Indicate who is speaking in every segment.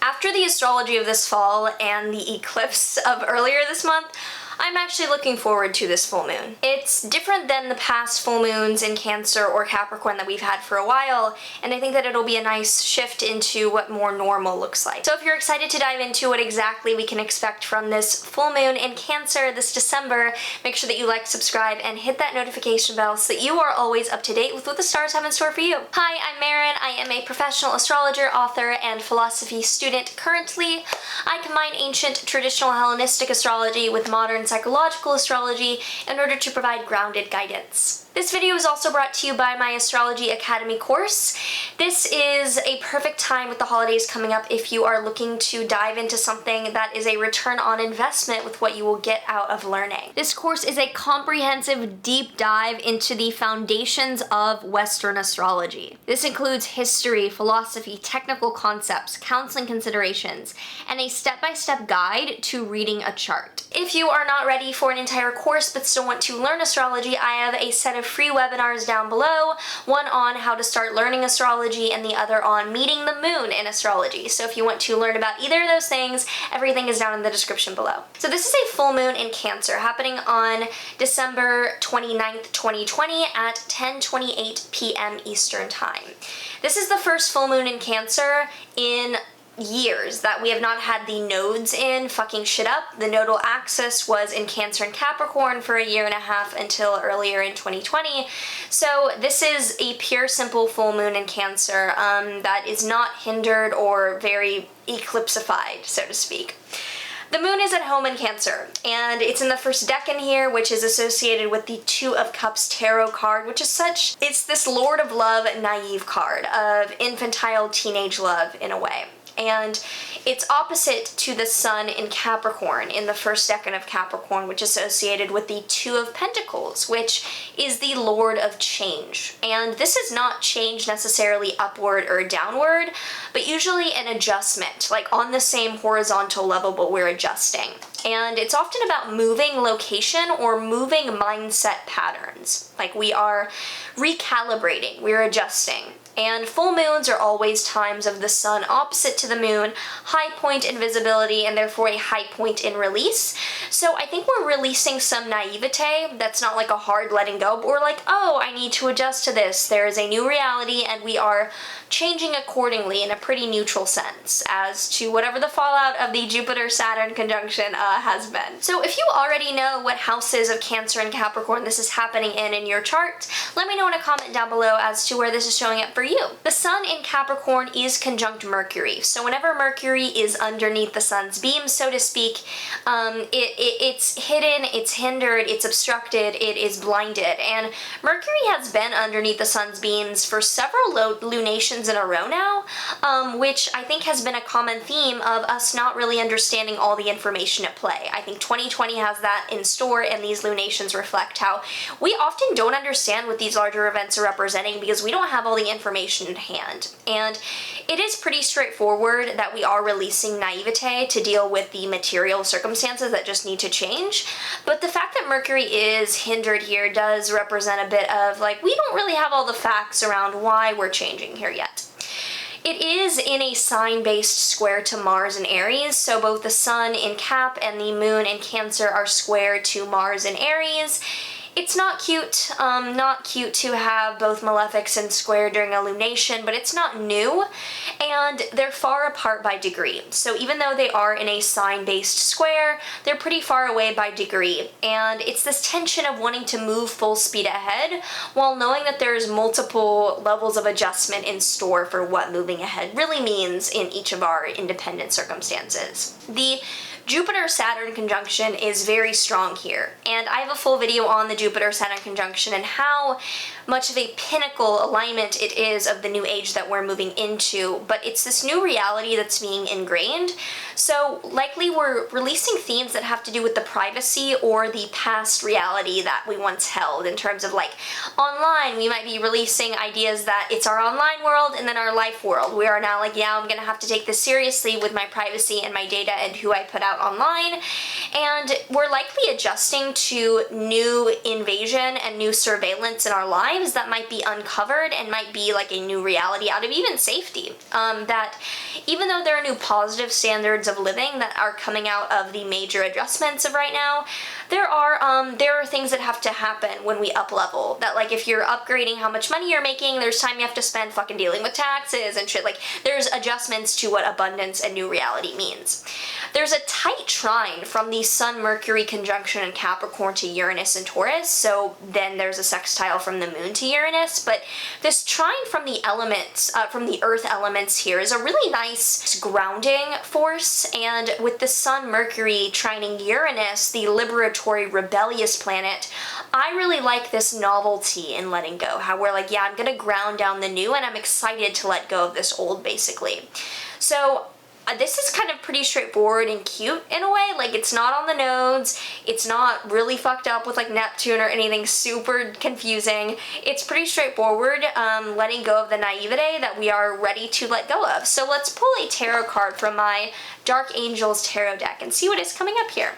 Speaker 1: After the astrology of this fall and the eclipse of earlier this month, I'm actually looking forward to this full moon. It's different than the past full moons in Cancer or Capricorn that we've had for a while, and I think that it'll be a nice shift into what more normal looks like. So if you're excited to dive into what exactly we can expect from this full moon in Cancer this December, make sure that you like, subscribe, and hit that notification bell so that you are always up to date with what the stars have in store for you. Hi, I'm Maren. I am a professional astrologer, author, and philosophy student. Currently, I combine ancient traditional Hellenistic astrology with modern psychological astrology in order to provide grounded guidance. This video is also brought to you by my Astrology Academy course. This is a perfect time with the holidays coming up if you are looking to dive into something that is a return on investment with what you will get out of learning. This course is a comprehensive deep dive into the foundations of Western astrology. This includes history, philosophy, technical concepts, counseling considerations, and a step-by-step guide to reading a chart. If you are not ready for an entire course but still want to learn astrology, I have a set of free webinars down below, one on how to start learning astrology and the other on meeting the moon in astrology. So if you want to learn about either of those things, everything is down in the description below. So this is a full moon in Cancer happening on December 29th, 2020 at 10:28 p.m. Eastern Time. This is the first full moon in Cancer in years that we have not had the nodes in fucking shit up. The nodal axis was in Cancer and Capricorn for a year and a half until earlier in 2020. So this is a pure simple full moon in Cancer that is not hindered or very eclipsified, so to speak. The moon is at home in Cancer, and it's in the first decan here, which is associated with the Two of Cups tarot card, which is it's this Lord of Love naive card of infantile teenage love in a way. And it's opposite to the sun in Capricorn, in the first decan of Capricorn, which is associated with the Two of Pentacles, which is the Lord of Change. And this is not change necessarily upward or downward, but usually an adjustment, like on the same horizontal level, but we're adjusting. And it's often about moving location or moving mindset patterns. Like we are recalibrating, we're adjusting. And full moons are always times of the sun opposite to the moon, high point in visibility, and therefore a high point in release. So I think we're releasing some naivete that's not like a hard letting go, but we're like, oh, I need to adjust to this. There is a new reality, and we are changing accordingly in a pretty neutral sense as to whatever the fallout of the Jupiter-Saturn conjunction has been. So if you already know what houses of Cancer and Capricorn this is happening in your chart, let me know in a comment down below as to where this is showing up for you. The sun in Capricorn is conjunct Mercury, so whenever Mercury is underneath the sun's beam, so to speak, it's hidden, it's hindered, it's obstructed, it is blinded. And Mercury has been underneath the sun's beams for several lunations in a row now, which I think has been a common theme of us not really understanding all the information at play. I think 2020 has that in store, and these lunations reflect how we often don't understand what these larger events are representing because we don't have all the information in hand. And it is pretty straightforward that we are releasing naivete to deal with the material circumstances that just need to change. But the fact that Mercury is hindered here does represent a bit of like, we don't really have all the facts around why we're changing here yet. It is in a sign-based square to Mars in Aries, so both the sun in Cap and the moon in Cancer are square to Mars in Aries. It's not cute to have both malefics in square during a lunation, but it's not new, and they're far apart by degree. So even though they are in a sign-based square, they're pretty far away by degree, and it's this tension of wanting to move full speed ahead while knowing that there's multiple levels of adjustment in store for what moving ahead really means in each of our independent circumstances. The Jupiter-Saturn conjunction is very strong here, and I have a full video on the Jupiter-Saturn conjunction and how much of a pinnacle alignment it is of the new age that we're moving into, but it's this new reality that's being ingrained. So likely we're releasing themes that have to do with the privacy or the past reality that we once held in terms of like online. We might be releasing ideas that it's our online world and then our life world. We are now like, yeah, I'm gonna have to take this seriously with my privacy and my data and who I put out out online, and we're likely adjusting to new invasion and new surveillance in our lives that might be uncovered and might be like a new reality out of even safety. That even though there are new positive standards of living that are coming out of the major adjustments of right now, there are things that have to happen when we up level. That like if you're upgrading how much money you're making, there's time you have to spend fucking dealing with taxes and shit. Like there's adjustments to what abundance and new reality means. There's a tight trine from the Sun-Mercury conjunction in Capricorn to Uranus and Taurus, so then there's a sextile from the Moon to Uranus, but this trine from the elements, from the Earth elements here is a really nice grounding force, and with the Sun-Mercury trining Uranus, the liberatory, rebellious planet, I really like this novelty in letting go, how we're like, yeah, I'm gonna ground down the new, and I'm excited to let go of this old, basically. So this is kind of pretty straightforward and cute in a way. Like it's not on the nodes, it's not really fucked up with like Neptune or anything super confusing. It's pretty straightforward, letting go of the naivete that we are ready to let go of. So let's pull a tarot card from my Dark Angels tarot deck and see what is coming up here.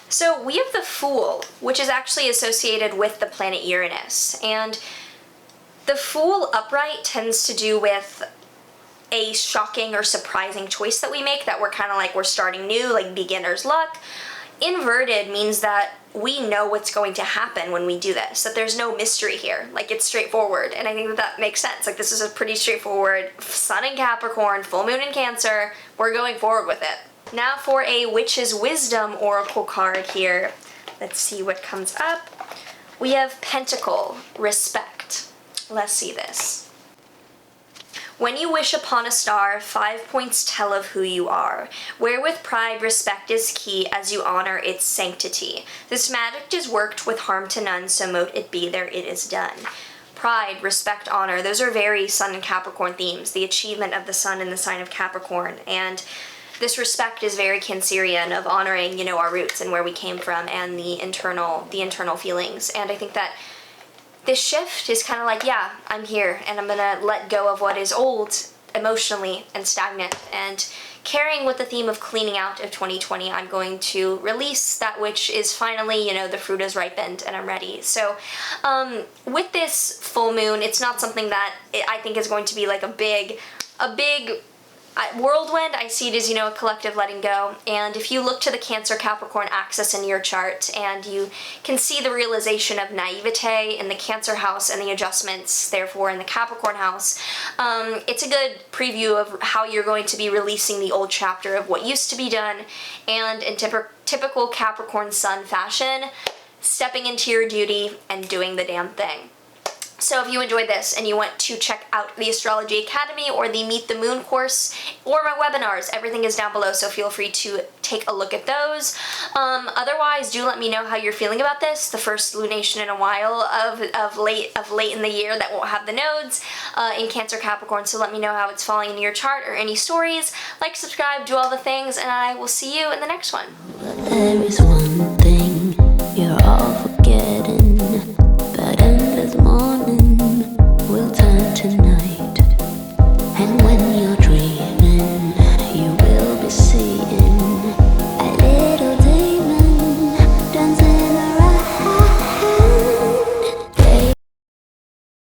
Speaker 1: So we have the Fool, which is actually associated with the planet Uranus, and the Fool upright tends to do with a shocking or surprising choice that we make, that we're kind of like we're starting new, like beginner's luck. Inverted means that we know what's going to happen when we do this, that there's no mystery here, like it's straightforward, and I think that that makes sense. Like this is a pretty straightforward Sun in Capricorn, full moon in Cancer, we're going forward with it. Now for a Witch's Wisdom oracle card here, let's see what comes up. We have Pentacle, respect. Let's see this. When you wish upon a star, 5 points tell of who you are. Wherewith pride respect is key, as you honor its sanctity. This magic is worked with harm to none, so mote it be there it is done. Pride, respect, honor, those are very Sun and Capricorn themes, the achievement of the Sun in the sign of Capricorn, and this respect is very Cancerian, of honoring, you know, our roots and where we came from and the internal feelings. And I think that this shift is kind of like, yeah, I'm here and I'm gonna let go of what is old emotionally and stagnant, and carrying with the theme of cleaning out of 2020, I'm going to release that which is finally, you know, the fruit is ripened and I'm ready. So with this full moon, it's not something that I think is going to be like a big whirlwind. I see it as, you know, a collective letting go. And if you look to the Cancer Capricorn axis in your chart and you can see the realization of naivete in the Cancer house and the adjustments therefore in the Capricorn house, it's a good preview of how you're going to be releasing the old chapter of what used to be done, and in typical Capricorn Sun fashion, stepping into your duty and doing the damn thing. So if you enjoyed this and you want to check out the Astrology Academy or the Meet the Moon course or my webinars, everything is down below, so feel free to take a look at those. Otherwise, do let me know how you're feeling about this, the first lunation in a while of late in the year that won't have the nodes in Cancer Capricorn, so let me know how it's falling in your chart or any stories. Like, subscribe, do all the things, and I will see you in the next one.